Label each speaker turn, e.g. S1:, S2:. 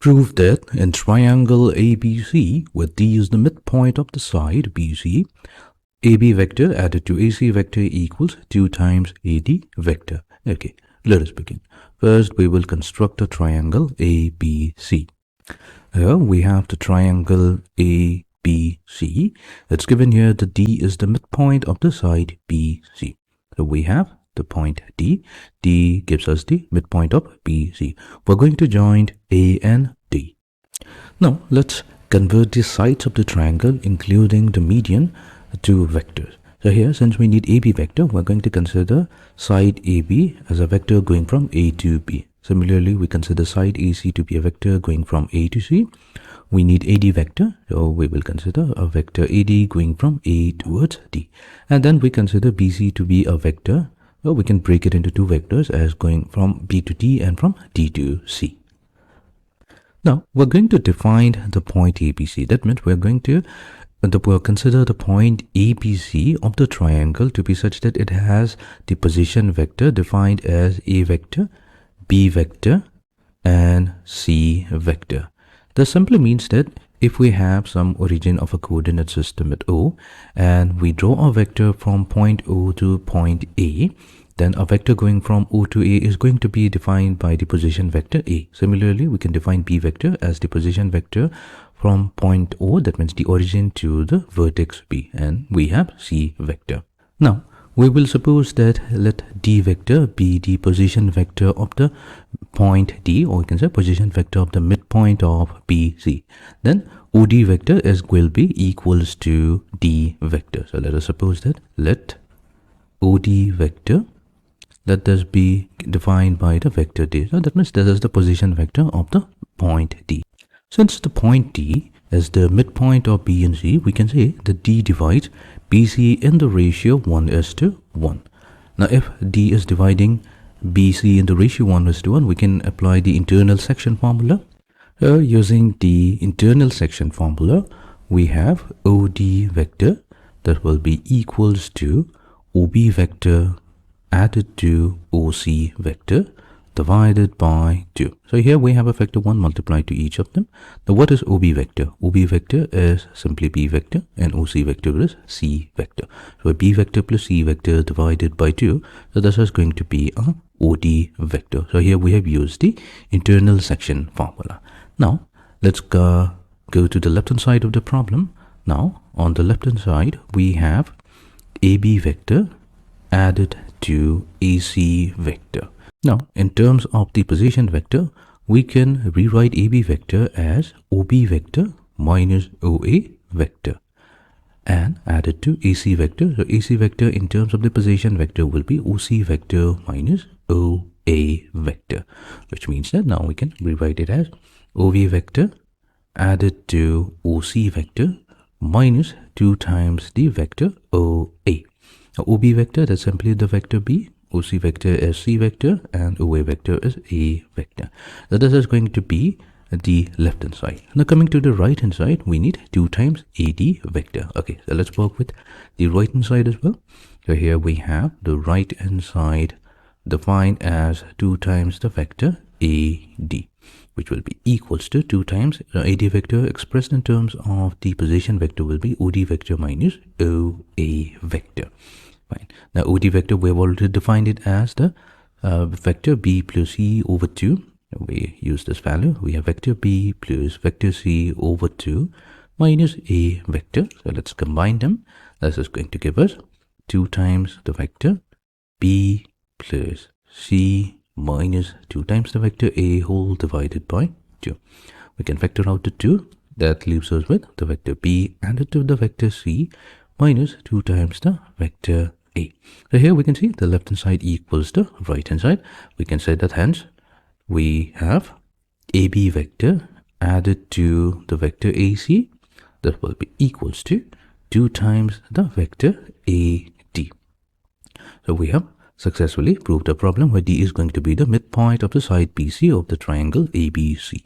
S1: Prove that in triangle ABC, where D is the midpoint of the side BC, AB vector added to AC vector equals 2 times AD vector. Okay, let us begin. First, we will construct a triangle ABC. Here we have the triangle ABC. It's given here that D is the midpoint of the side BC. So we have the point D. D gives us the midpoint of BC. We're going to join A and D. Now, let's convert the sides of the triangle, including the median, to vectors. So here, since we need AB vector, we're going to consider side AB as a vector going from A to B. Similarly, we consider side AC to be a vector going from A to C. We need AD vector, so we will consider a vector AD going from A towards D. And then we consider BC to be a vector. Well, we can break it into two vectors as going from B to D and from D to C. Now, we're going to define the point ABC. That means we're going to consider the point ABC of the triangle to be such that it has the position vector defined as A vector, B vector, and C vector. This simply means that if we have some origin of a coordinate system at O and we draw a vector from point O to point A, then a vector going from O to A is going to be defined by the position vector A. Similarly, we can define B vector as the position vector from point O, that means the origin, to the vertex B, and we have C vector. Now, we will suppose that let D vector be the position vector of the point D, or we can say position vector of the midpoint of BC. Then OD vector will be equals to D vector. So let us suppose that let OD vector, let this be defined by the vector D. So that means this is the position vector of the point D. Since the point D is the midpoint of B and C, we can say that D divides BC in the ratio 1:1. Now, if D is dividing BC in the ratio 1:1, we can apply the internal section formula. Using the internal section formula, we have OD vector that will be equals to OB vector added to OC vector divided by 2. So here we have a factor 1 multiplied to each of them. Now, what is OB vector? OB vector is simply B vector and OC vector is C vector. So B vector plus C vector divided by 2. So this is going to be a OD vector. So here we have used the internal section formula. Now, let's go to the left hand side of the problem. Now, on the left hand side, we have AB vector added to AC vector. Now, in terms of the position vector, we can rewrite AB vector as OB vector minus OA vector and add it to AC vector. So AC vector in terms of the position vector will be OC vector minus OA vector, which means that now we can rewrite it as OV vector added to OC vector minus 2 times the vector OA. Now, OB vector, that's simply the vector B. OC vector is C vector and OA vector is A vector. So this is going to be the left hand side. Now coming to the right hand side, we need 2 times AD vector. Okay, so let's work with the right hand side as well. So here we have the right hand side defined as 2 times the vector AD, which will be equals to 2 times AD vector expressed in terms of the position vector will be OD vector minus OA vector. Fine. Now OD vector, we have already defined it as the vector B plus C over 2. We use this value. We have vector B plus vector C over 2 minus A vector. So let's combine them. This is going to give us 2 times the vector B plus C minus 2 times the vector A whole divided by 2. We can factor out the 2. That leaves us with the vector B added to the vector C minus 2 times the vector A. So here we can see the left hand side equals the right hand side. We can say that hence we have AB vector added to the vector AC that will be equals to 2 times the vector AD. So we have successfully proved a problem where D is going to be the midpoint of the side BC of the triangle ABC.